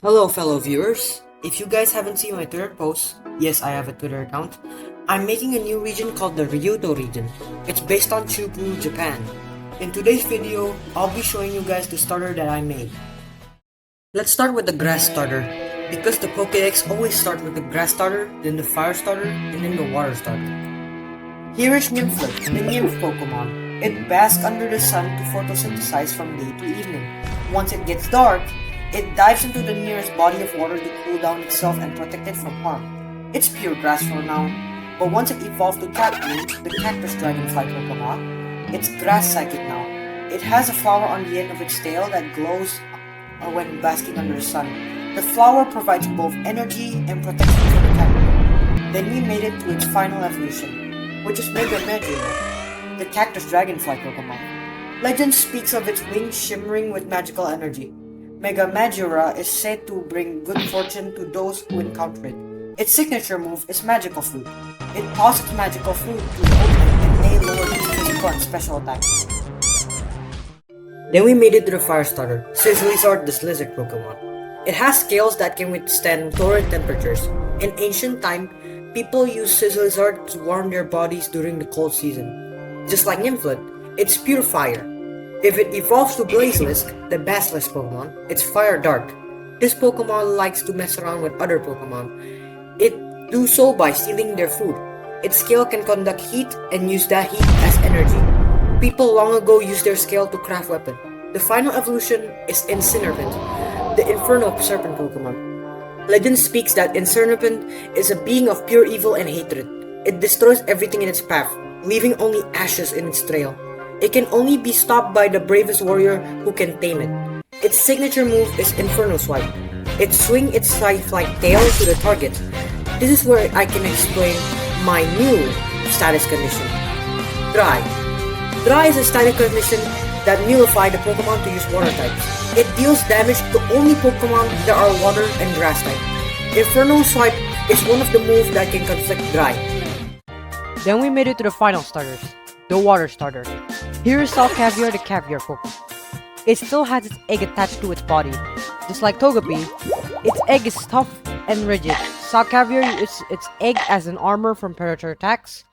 Hello, fellow viewers. If you guys haven't seen my Twitter posts, yes, I have a Twitter account. I'm making a new region called the Ryuto region. It's based on Chubu, Japan. In today's video, I'll be showing you guys the starter that I made. Let's start with the grass starter, because the Pokédex always start with the grass starter, then the fire starter, and then the water starter. Here is Nymphlet, the nymph Pokemon. It basks under the sun to photosynthesize from day to evening. Once it gets dark, it dives into the nearest body of water to cool down itself and protect it from harm. It's pure grass for now, but once it evolves to Cacbloom, the cactus dragonfly Pokemon, it's grass psychic now. It has a flower on the end of its tail that glows when basking under the sun. The flower provides both energy and protection for the cactus. Then we made it to its final evolution, which is Megamageura, the cactus dragonfly Pokemon. Legend speaks of its wings shimmering with magical energy. Megamageura is said to bring good fortune to those who encounter it. Its signature move is Magical Fruit. It tosses Magical Fruit to the opening and may lower its physical and special attacks. Then we made it to the fire starter, Sizzlizard the Lizard Pokemon. It has scales that can withstand torrid temperatures. In ancient time, people used Sizzlizard to warm their bodies during the cold season. Just like Nymphlet, it's pure fire. If it evolves to Blazelisk, the Basilisk Pokemon, it's fire dark. This Pokemon likes to mess around with other Pokemon. It do so by stealing their food. Its scale can conduct heat and use that heat as energy. People long ago used their scale to craft weapons. The final evolution is Incinerpent, the Infernal Serpent Pokemon. Legend speaks that Incinerpent is a being of pure evil and hatred. It destroys everything in its path, leaving only ashes in its trail. It can only be stopped by the bravest warrior who can tame it. Its signature move is Inferno Swipe. It swings its scythe-like tail to the target. This is where I can explain my new status condition. Dry. Dry is a status condition that nullifies the Pokemon to use water types. It deals damage to only Pokemon that are water and grass type. Inferno Swipe is one of the moves that can conflict Dry. Then we made it to the final starters, the water starter. Here is Salcaviar the caviar Pokemon. It still has its egg attached to its body. Just like Togepi, its egg is tough and rigid. Salcaviar uses its egg as an armor from predator attacks.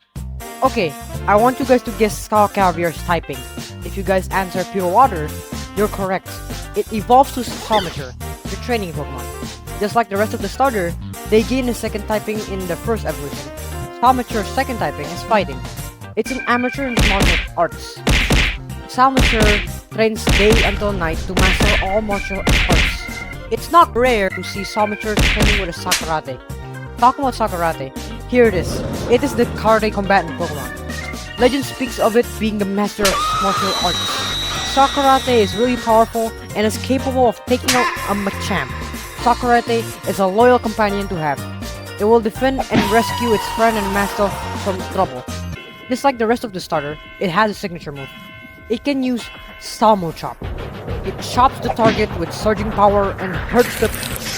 Okay, I want you guys to guess Salcaviar's typing. If you guys answer pure water, you're correct. It evolves to Salmateur, the training Pokemon. Just like the rest of the starter, they gain a second typing in the first evolution. Salmature's second typing is fighting. It's an amateur in martial arts. Salmateur trains day until night to master all martial arts. It's not rare to see Salmateur training with a Sakarate. Talking about Sakarate, here it is. It is the karate combatant Pokemon. Legend speaks of it being the master of martial arts. Sakarate is really powerful and is capable of taking out a Machamp. Sakarate is a loyal companion to have. It will defend and rescue its friend and master from trouble. Just like the rest of the starter, it has a signature move. It can use Salmo Chop. It chops the target with surging power and hurts the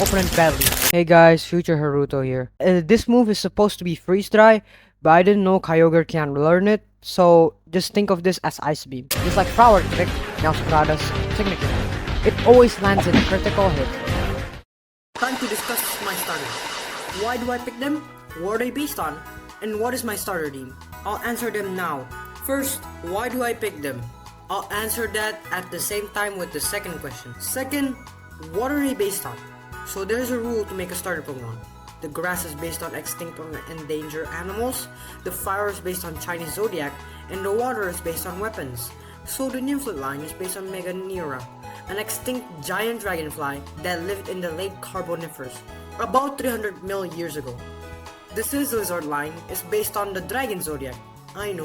opponent badly. Hey guys, Future Haruto here. This move is supposed to be freeze dry, but I didn't know Kyogre can learn it, so just think of this as Ice Beam. Just like Flower Trick, now Sprada's signature move. It always lands in a critical hit. Time to discuss my starters. Why do I pick them? What are they based on? And what is my starter team? I'll answer them now. First, why do I pick them? I'll answer that at the same time with the second question. Second, what are they based on? So there's a rule to make a starter Pokemon. The grass is based on extinct or endangered animals, the fire is based on Chinese zodiac, and the water is based on weapons. So the Nymphlet line is based on Megamageura, an extinct giant dragonfly that lived in the late Carboniferous, about 300 million years ago. The Sizzlizard line is based on the Dragon Zodiac. I know.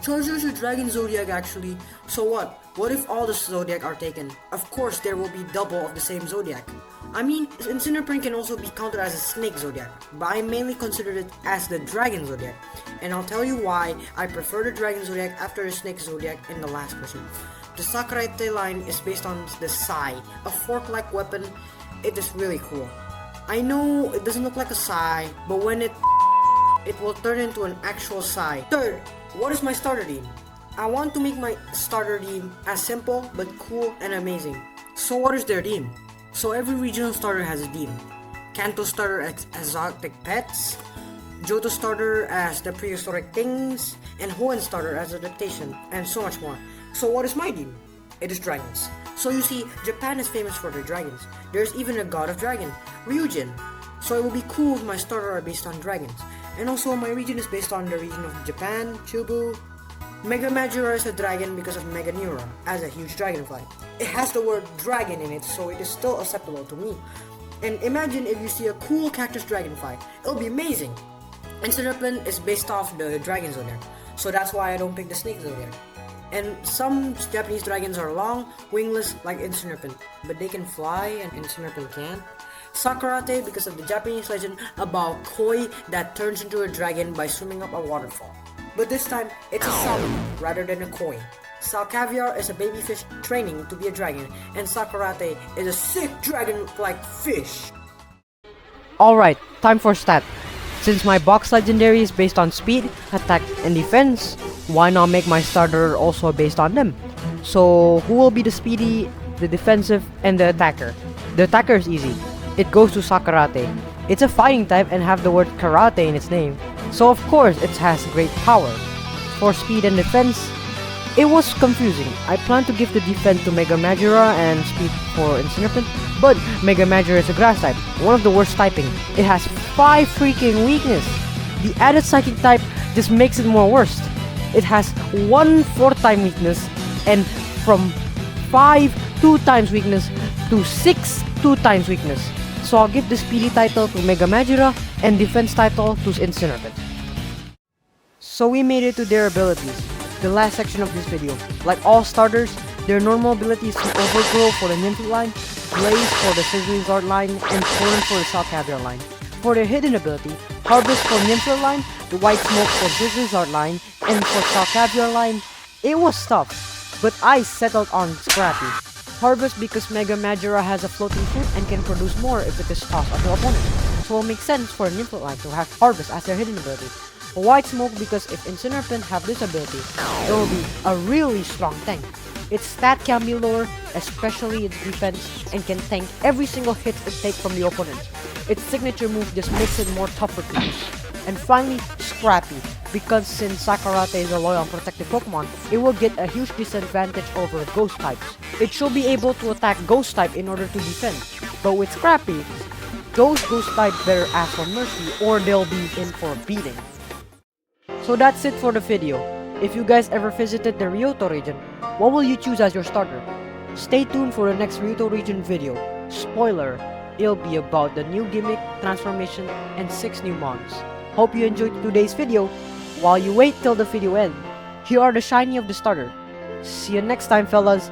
Charizard's a Dragon Zodiac actually. So what? What if all the Zodiac are taken? Of course there will be double of the same Zodiac. I mean, Incinerpent can also be counted as a Snake Zodiac, but I mainly consider it as the Dragon Zodiac. And I'll tell you why I prefer the Dragon Zodiac after the Snake Zodiac in the last question. The Sakarate line is based on the Sai, a fork-like weapon. It is really cool. I know it doesn't look like a Sai, but when it will turn into an actual Sai. Third, what is my starter team? I want to make my starter team as simple but cool and amazing. So what is their team? So every regional starter has a theme. Kanto starter as exotic pets, Johto starter as the prehistoric things, and Hoenn starter as adaptation, and so much more. So what is my theme? It is dragons. So you see, Japan is famous for their dragons. There's even a god of dragon, Ryujin. So it will be cool if my starter are based on dragons. And also my region is based on the region of Japan, Chubu. Megamageura is a dragon because of Megamageura, as a huge dragonfly. It has the word dragon in it, so it is still acceptable to me. And imagine if you see a cool cactus dragonfly, it'll be amazing. Incinerpent is based off the dragon zodiac, so that's why I don't pick the snake zodiac. And some Japanese dragons are long, wingless like Incinerpent, but they can fly and Incinerpent can't. Sakarate because of the Japanese legend about koi that turns into a dragon by swimming up a waterfall. But this time, it's a salmon rather than a koi. Salcaviar is a baby fish training to be a dragon, and Sakarate is a sick dragon-like fish. Alright, time for stat. Since my box legendary is based on speed, attack, and defense, why not make my starter also based on them? So who will be the speedy, the defensive, and the attacker? The attacker is easy. It goes to Sakarate. It's a fighting type and have the word karate in its name, so of course it has great power. For speed and defense, it was confusing. I planned to give the defense to Megamageura and speed for Incinerpent, but Megamageura is a grass type, one of the worst typing. It has 5 freaking weakness. The added psychic type just makes it more worst. It has 1 4-time weakness, and from 5 2 times weakness to 6 2 times weakness. So I'll give the speedy title to Megamageura and defense title to Incinerpent. So we made it to their abilities, the last section of this video. Like all starters, their normal abilities is Overgrow for the Nymphlet line, Blaze for the Sizzlizard line, and Torrent for the Salcaviar line. For their hidden ability, Harvest for Nymphlet line, the White Smoke for Sizzlizard line, and for Salcaviar line, it was tough, but I settled on Scrappy. Harvest because Megamageura has a floating fruit and can produce more if it is tossed at the opponent, so it makes sense for a Nymphlet line to have Harvest as their hidden ability. White Smoke because if Incinerpent have this ability, it will be a really strong tank. Its stat can be lower, especially its defense, and can tank every single hit it takes from the opponent. Its signature move just makes it more tougher to use. And finally, Scrappy, because since Sakarate is a loyal and protective Pokemon, it will get a huge disadvantage over Ghost types. It should be able to attack Ghost type in order to defend, but with Scrappy, those Ghost type better ask for mercy or they'll be in for a beating. So that's it for the video. If you guys ever visited the Ryoto region, what will you choose as your starter? Stay tuned for the next Ryoto region video. Spoiler, it'll be about the new gimmick, transformation, and 6 new mons. Hope you enjoyed today's video. While you wait till the video ends, here are the shiny of the starter. See you next time, fellas.